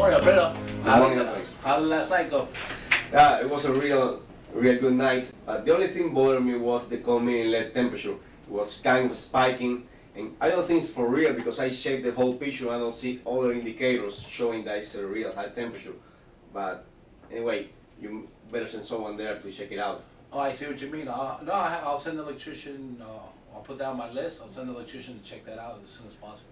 Morning, Alfredo. Morning. How did last night go? Yeah, it was a real good night. The only thing bothering me was the cold inlet temperature. It was kind of spiking, and I don't think it's for real because I checked the whole picture and I don't see other indicators showing that it's a real high temperature. But anyway, you better send someone there to check it out. Oh, I see what you mean. I'll send the electrician. I'll put that on my list. I'll send the electrician to check that out as soon as possible.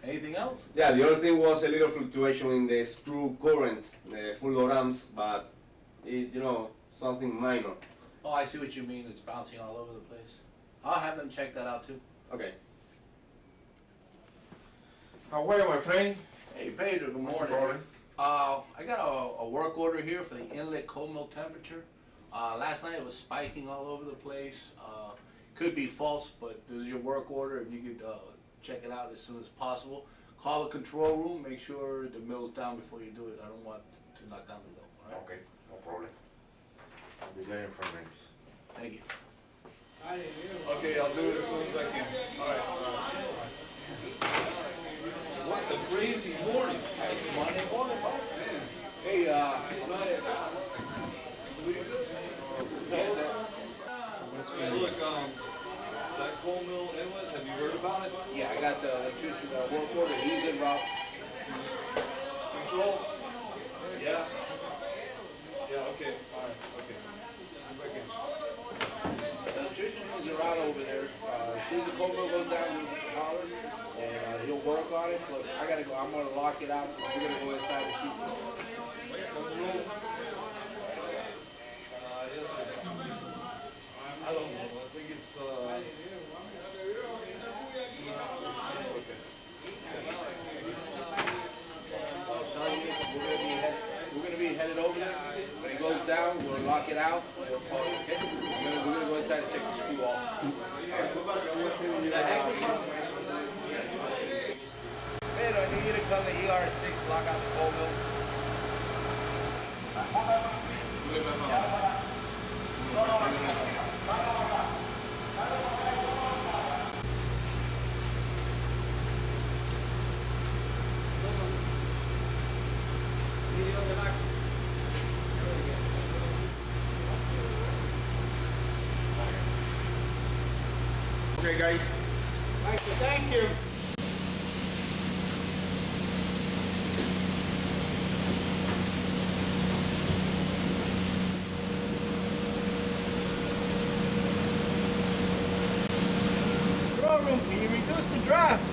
Anything else? Yeah, the other thing was a little fluctuation in the screw current, the full load amps, but it's, something minor. Oh, I see what you mean. It's bouncing all over the place. I'll have them check that out too. Okay. How are you, my friend? Hey, Pedro, good morning. Morning. I got a work order here for the inlet cold mill temperature. Last night it was spiking all over the place. Could be false, but this is your work order. If you could check it out as soon as possible. Call the control room. Make sure the mill's down before you do it. I don't want to knock down the mill. All right? Okay, no problem. I'll be there in 5 minutes. Thank you. Okay, I'll do it as soon as I can. All right. What a crazy morning. It's Monday morning, folks. Hey, Hey, look, that coal mill inlet, have you heard about it? yeah, I got the electrician work order. He's en route. Control? Yeah. Yeah, okay, all right, okay. See if I can. The electrician is en route over there. As soon as the cold mill goes down, he's at the holler, and he'll work on it. Plus, I gotta go. I'm gonna lock it out. So we're gonna go inside and see. Control? Yes, sir. I don't know, I think it's, okay. I was telling you, we're gonna be headed over there. When it goes down, we'll lock it out. We'll call you, okay? We're gonna go inside and check the screw off. Pedro, I need you to come to ER6, lock out the cold mill. Okay, guys. Thank you. Room, can you reduce the draft?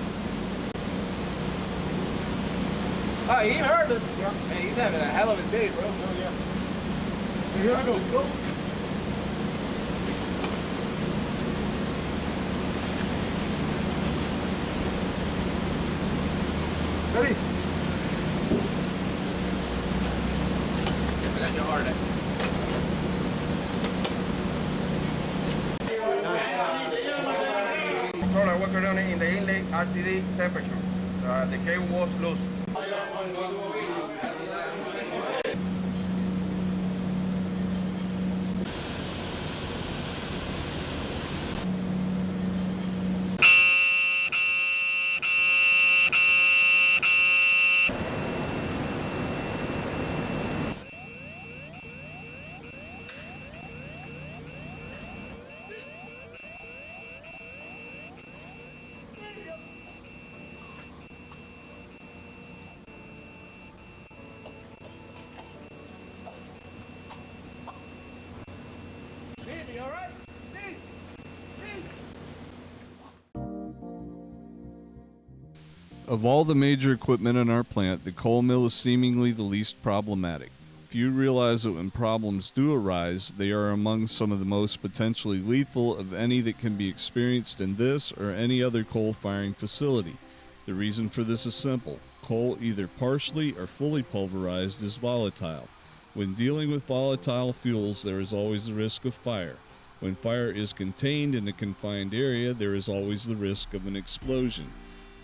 Oh, he heard us. Yeah. Man, he's having a hell of a day, bro. Oh, yeah. Here we go. Let's go. Ready? I got your heart at. Controller, work around in the inlet RTD temperature. The cable was loose. Steve, you all right? Steve? Of all the major equipment in our plant, the coal mill is seemingly the least problematic. Few realize that when problems do arise, they are among some of the most potentially lethal of any that can be experienced in this or any other coal firing facility. The reason for this is simple. Coal, either partially or fully pulverized, is volatile. When dealing with volatile fuels, there is always the risk of fire. When fire is contained in a confined area, there is always the risk of an explosion.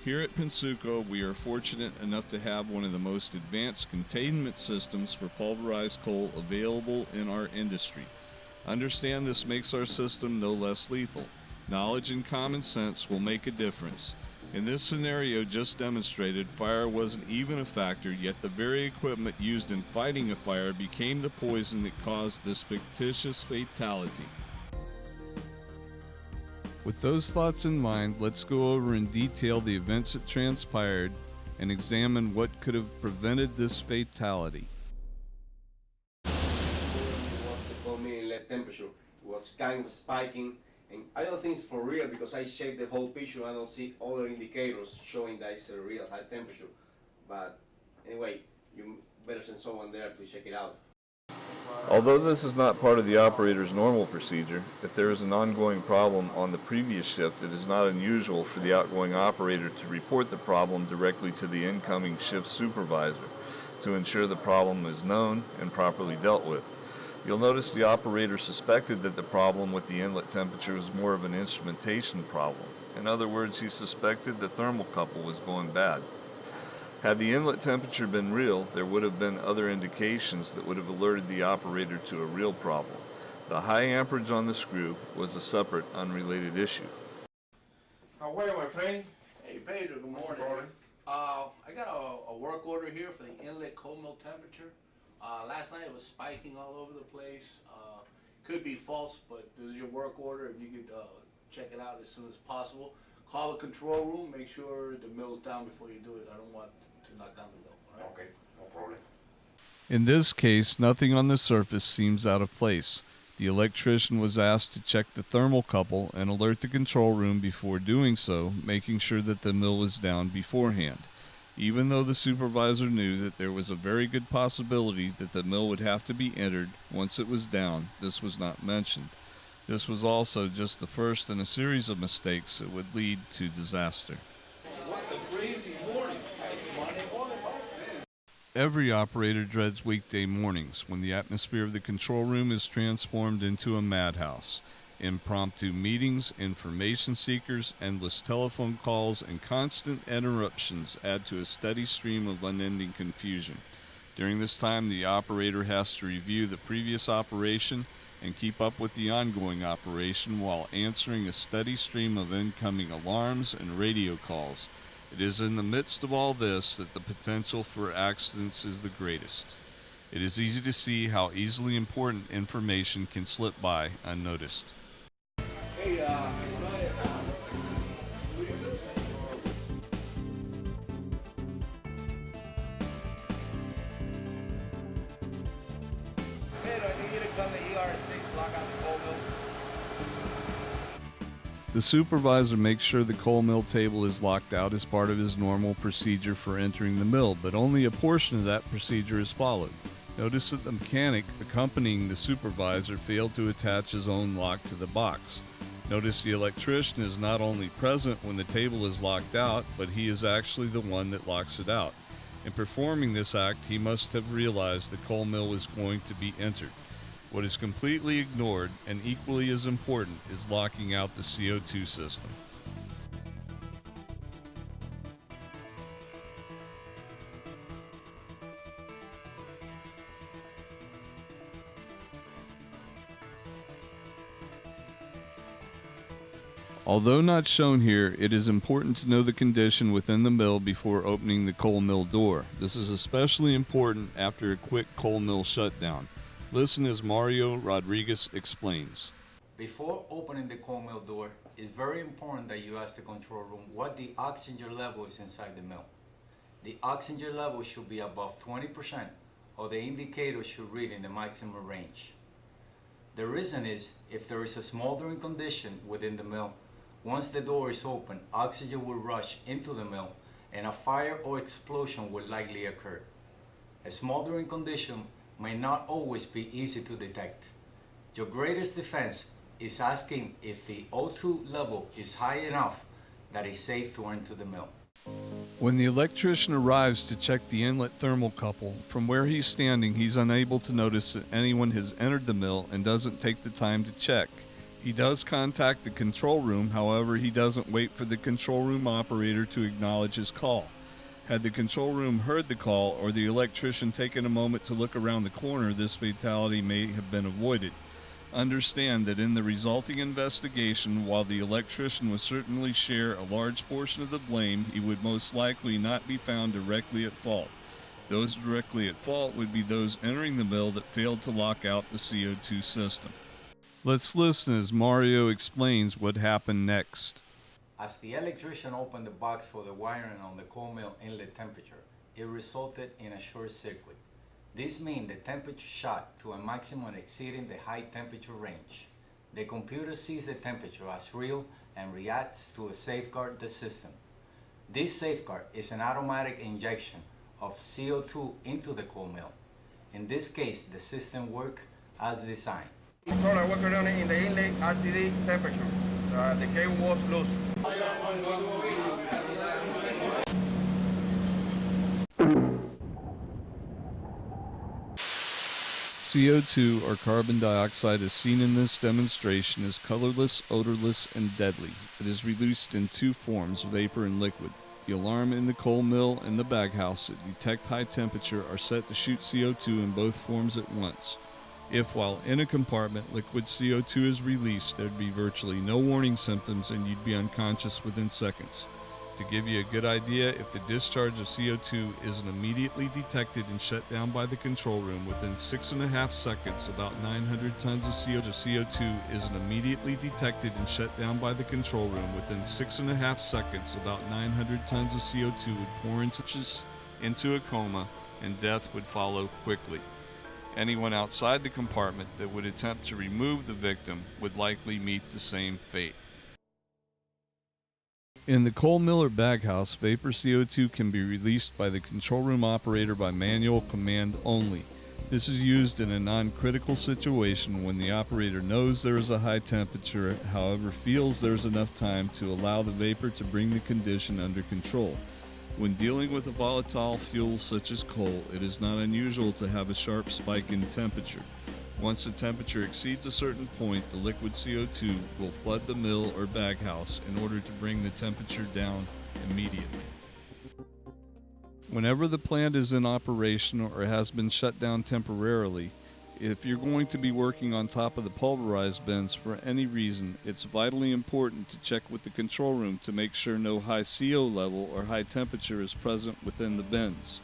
Here at Pensuco, we are fortunate enough to have one of the most advanced containment systems for pulverized coal available in our industry. Understand this makes our system no less lethal. Knowledge and common sense will make a difference. In this scenario just demonstrated, fire wasn't even a factor, yet the very equipment used in fighting a fire became the poison that caused this fictitious fatality. With those thoughts in mind, let's go over in detail the events that transpired and examine what could have prevented this fatality. Was the cold inlet temperature. It was kind of spiking, and I don't think it's for real because I checked the whole picture. I don't see other indicators showing that it's a real high temperature. But anyway, you better send someone there to check it out. Although this is not part of the operator's normal procedure, if there is an ongoing problem on the previous shift, it is not unusual for the outgoing operator to report the problem directly to the incoming shift supervisor to ensure the problem is known and properly dealt with. You'll notice the operator suspected that the problem with the inlet temperature was more of an instrumentation problem. In other words, he suspected the thermocouple was going bad. Had the inlet temperature been real, there would have been other indications that would have alerted the operator to a real problem. The high amperage on the screw was a separate, unrelated issue. How are you, my friend? Hey Pedro, good morning. morning. I got a work order here for the inlet cold mill temperature. Last night it was spiking all over the place. Could be false, but this is your work order. If you could check it out as soon as possible. Call the control room, make sure the mill's down before you do it. I don't want to knock down the mill, all right? Okay, no problem. In this case, nothing on the surface seems out of place. The electrician was asked to check the thermocouple and alert the control room before doing so, making sure that the mill was down beforehand. Even though the supervisor knew that there was a very good possibility that the mill would have to be entered once it was down, this was not mentioned. This was also just the first in a series of mistakes that would lead to disaster. What a crazy morning. Every operator dreads weekday mornings when the atmosphere of the control room is transformed into a madhouse. Impromptu meetings, information seekers, endless telephone calls, and constant interruptions add to a steady stream of unending confusion. During this time, the operator has to review the previous operation and keep up with the ongoing operation while answering a steady stream of incoming alarms and radio calls. It is in the midst of all this that the potential for accidents is the greatest. It is easy to see how easily important information can slip by unnoticed. Hey, Pedro, I need you to come to ER6, lock out the cold mill. The supervisor makes sure the coal mill table is locked out as part of his normal procedure for entering the mill, but only a portion of that procedure is followed. Notice that the mechanic accompanying the supervisor failed to attach his own lock to the box. Notice the electrician is not only present when the table is locked out, but he is actually the one that locks it out. In performing this act, he must have realized the coal mill was going to be entered. What is completely ignored, and equally as important, is locking out the CO2 system. Although not shown here, it is important to know the condition within the mill before opening the coal mill door. This is especially important after a quick coal mill shutdown. Listen as Mario Rodriguez explains. Before opening the coal mill door, it's very important that you ask the control room what the oxygen level is inside the mill. The oxygen level should be above 20%, or the indicator should read in the maximum range. The reason is, if there is a smoldering condition within the mill, once the door is open, oxygen will rush into the mill and a fire or explosion will likely occur. A smoldering condition may not always be easy to detect. Your greatest defense is asking if the O2 level is high enough that it's safe to enter the mill. When the electrician arrives to check the inlet thermocouple, from where he's standing he's unable to notice that anyone has entered the mill and doesn't take the time to check. He does contact the control room, however he doesn't wait for the control room operator to acknowledge his call. Had the control room heard the call or the electrician taken a moment to look around the corner, this fatality may have been avoided. Understand that in the resulting investigation, while the electrician would certainly share a large portion of the blame, he would most likely not be found directly at fault. Those directly at fault would be those entering the mill that failed to lock out the CO2 system. Let's listen as Mario explains what happened next. As the electrician opened the box for the wiring on the coal mill inlet temperature, it resulted in a short circuit. This means the temperature shot to a maximum exceeding the high temperature range. The computer sees the temperature as real and reacts to safeguard the system. This safeguard is an automatic injection of CO2 into the coal mill. In this case, the system worked as designed. Controller working on it in the inlet RTD temperature. The cable was loose. CO2, or carbon dioxide, as seen in this demonstration, is colorless, odorless, and deadly. It is released in two forms, vapor and liquid. The alarm in the coal mill and the baghouse that detect high temperature are set to shoot CO2 in both forms at once. If, while in a compartment, liquid CO2 is released, there'd be virtually no warning symptoms and you'd be unconscious within seconds. To give you a good idea, if the discharge of CO2 isn't immediately detected and shut down by the control room within 6.5 seconds, about 900 tons of CO2 isn't immediately detected and shut down by the control room within 6.5 seconds, about 900 tons of CO2 would pour into a coma and death would follow quickly. Anyone outside the compartment that would attempt to remove the victim would likely meet the same fate. In the coal mill or baghouse, vapor CO2 can be released by the control room operator by manual command only. This is used in a non-critical situation when the operator knows there is a high temperature, however feels there is enough time to allow the vapor to bring the condition under control. When dealing with a volatile fuel such as coal, it is not unusual to have a sharp spike in temperature. Once the temperature exceeds a certain point, the liquid CO2 will flood the mill or baghouse in order to bring the temperature down immediately. Whenever the plant is in operation or has been shut down temporarily, if you're going to be working on top of the pulverized bins for any reason, it's vitally important to check with the control room to make sure no high CO level or high temperature is present within the bins.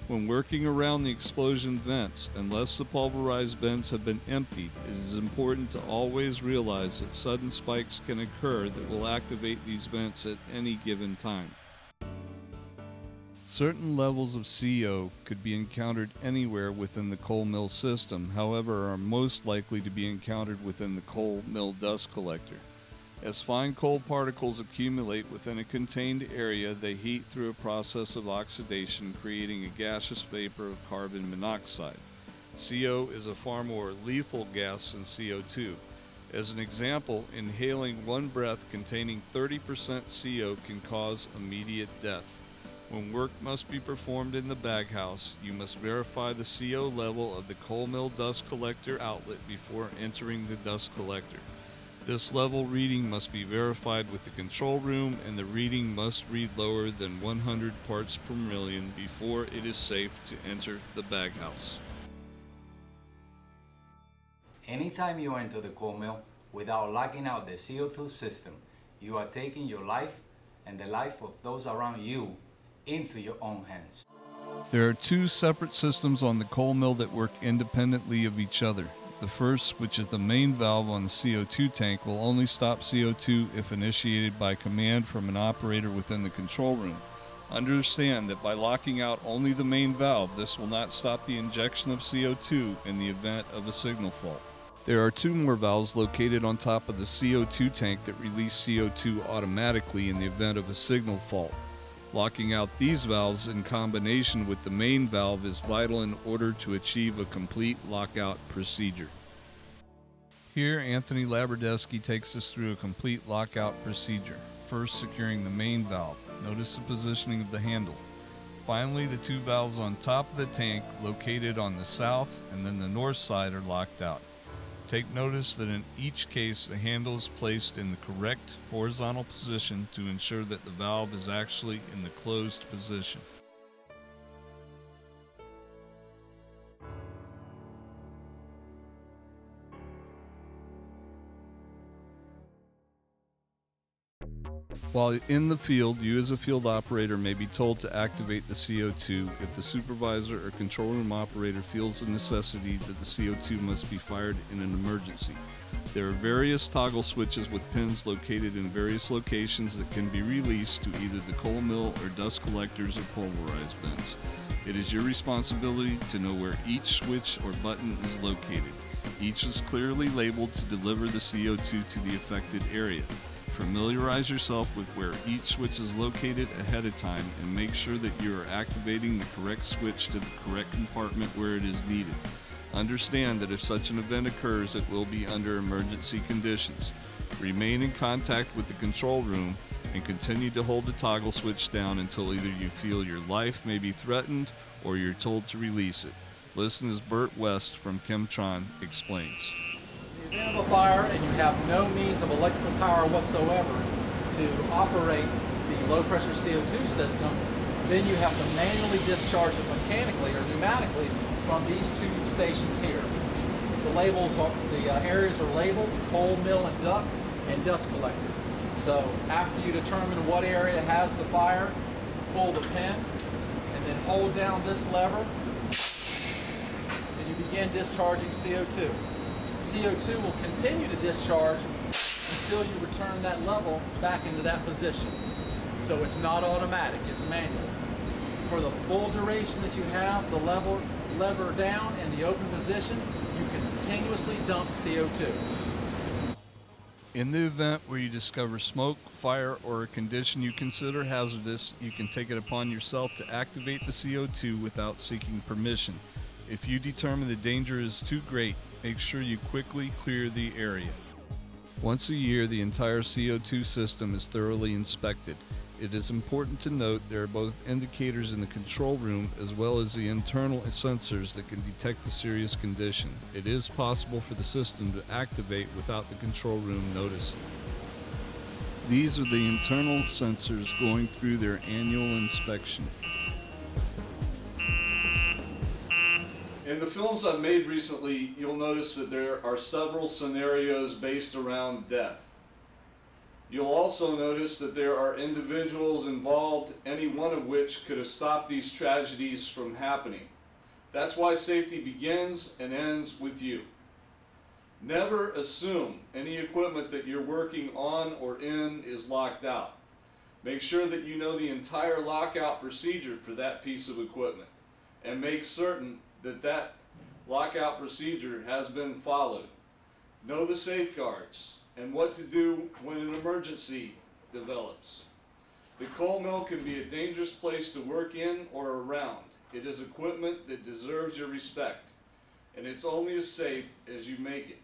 When working around the explosion vents, unless the pulverized bins have been emptied, it is important to always realize that sudden spikes can occur that will activate these vents at any given time. Certain levels of CO could be encountered anywhere within the coal mill system, however are most likely to be encountered within the coal mill dust collector. As fine coal particles accumulate within a contained area, they heat through a process of oxidation, creating a gaseous vapor of carbon monoxide. CO is a far more lethal gas than CO2. As an example, inhaling one breath containing 30% CO can cause immediate death. When work must be performed in the baghouse, you must verify the CO level of the coal mill dust collector outlet before entering the dust collector. This level reading must be verified with the control room, and the reading must read lower than 100 parts per million before it is safe to enter the baghouse. Anytime you enter the coal mill without locking out the CO2 system, you are taking your life and the life of those around you into your own hands. There are two separate systems on the coal mill that work independently of each other. The first, which is the main valve on the CO2 tank, will only stop CO2 if initiated by command from an operator within the control room. Understand that by locking out only the main valve, this will not stop the injection of CO2 in the event of a signal fault. There are two more valves located on top of the CO2 tank that release CO2 automatically in the event of a signal fault. Locking out these valves in combination with the main valve is vital in order to achieve a complete lockout procedure. Here, Anthony Labradesky takes us through a complete lockout procedure. First, securing the main valve. Notice the positioning of the handle. Finally, the two valves on top of the tank, located on the south and then the north side, are locked out. Take notice that in each case the handle is placed in the correct horizontal position to ensure that the valve is actually in the closed position. While in the field, you as a field operator may be told to activate the CO2 if the supervisor or control room operator feels the necessity that the CO2 must be fired in an emergency. There are various toggle switches with pins located in various locations that can be released to either the coal mill or dust collectors or pulverized bins. It is your responsibility to know where each switch or button is located. Each is clearly labeled to deliver the CO2 to the affected area. Familiarize yourself with where each switch is located ahead of time and make sure that you are activating the correct switch to the correct compartment where it is needed. Understand that if such an event occurs, it will be under emergency conditions. Remain in contact with the control room and continue to hold the toggle switch down until either you feel your life may be threatened or you're told to release it. Listen as Bert West from Chemtron explains. In the event of a fire and you have no means of electrical power whatsoever to operate the low pressure CO2 system, then you have to manually discharge it mechanically or pneumatically from these two stations here. The areas are labeled coal, mill, and duct, and dust collector. So after you determine what area has the fire, pull the pin and then hold down this lever and you begin discharging CO2. CO2 will continue to discharge until you return that level back into that position. So it's not automatic, it's manual. For the full duration that you have the lever down in the open position, you continuously dump CO2. In the event where you discover smoke, fire, or a condition you consider hazardous, you can take it upon yourself to activate the CO2 without seeking permission. If you determine the danger is too great, make sure you quickly clear the area. Once a year, the entire CO2 system is thoroughly inspected. It is important to note there are both indicators in the control room as well as the internal sensors that can detect the serious condition. It is possible for the system to activate without the control room noticing. These are the internal sensors going through their annual inspection. In the films I've made recently, you'll notice that there are several scenarios based around death. You'll also notice that there are individuals involved, any one of which could have stopped these tragedies from happening. That's why safety begins and ends with you. Never assume any equipment that you're working on or in is locked out. Make sure that you know the entire lockout procedure for that piece of equipment, and make certain that that lockout procedure has been followed. Know the safeguards and what to do when an emergency develops. The coal mill can be a dangerous place to work in or around. It is equipment that deserves your respect, and it's only as safe as you make it.